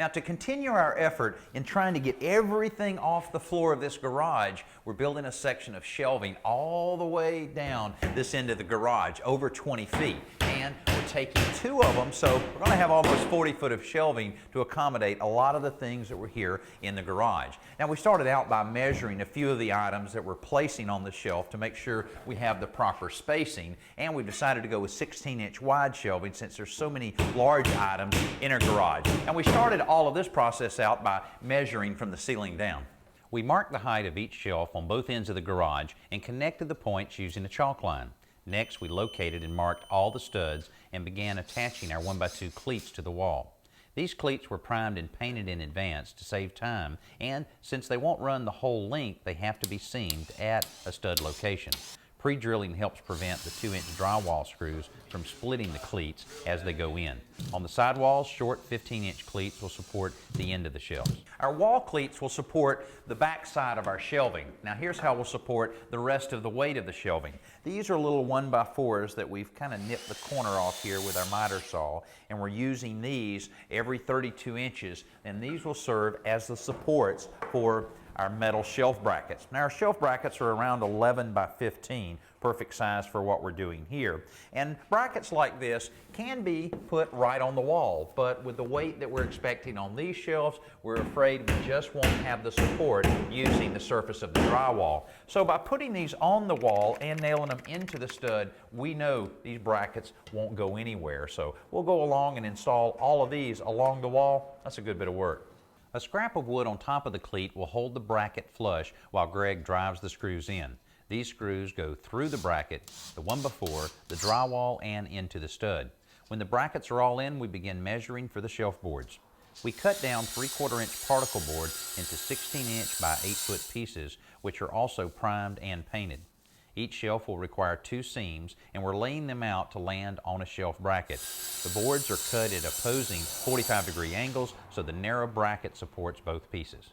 Now, to continue our effort in trying to get everything off the floor of this garage, we're building a section of shelving all the way down this end of the garage, over 20 feet. And we're taking 2 of them, so we're going to have almost 40 foot of shelving to accommodate a lot of the things that were here in the garage. Now, we started out by measuring a few of the items that we're placing on the shelf to make sure we have the proper spacing, and we've decided to go with 16-inch wide shelving since there's so many large items in our garage. And we started all of this process out by measuring from the ceiling down. We marked the height of each shelf on both ends of the garage and connected the points using a chalk line. Next, we located and marked all the studs and began attaching our 1x2 cleats to the wall. These cleats were primed and painted in advance to save time, and since they won't run the whole length, they have to be seamed at a stud location. Pre-drilling helps prevent the 2-inch drywall screws from splitting the cleats as they go in. On the sidewalls, short 15-inch cleats will support the end of the shelves. Our wall cleats will support the back side of our shelving. Now here's how we'll support the rest of the weight of the shelving. These are little 1x4s that we've kind of nipped the corner off here with our miter saw, and we're using these every 32 inches, and these will serve as the supports for our metal shelf brackets. Now our shelf brackets are around 11 by 15, perfect size for what we're doing here. And brackets like this can be put right on the wall, but with the weight that we're expecting on these shelves, we're afraid we just won't have the support using the surface of the drywall. So by putting these on the wall and nailing them into the stud, we know these brackets won't go anywhere. So we'll go along and install all of these along the wall. That's a good bit of work. A scrap of wood on top of the cleat will hold the bracket flush while Greg drives the screws in. These screws go through the bracket, the 1x4, the drywall, and into the stud. When the brackets are all in, we begin measuring for the shelf boards. We cut down 3/4-inch particle board into 16-inch by 8-foot pieces, which are also primed and painted. Each shelf will require 2 seams, and we're laying them out to land on a shelf bracket. The boards are cut at opposing 45-degree angles, so the narrow bracket supports both pieces.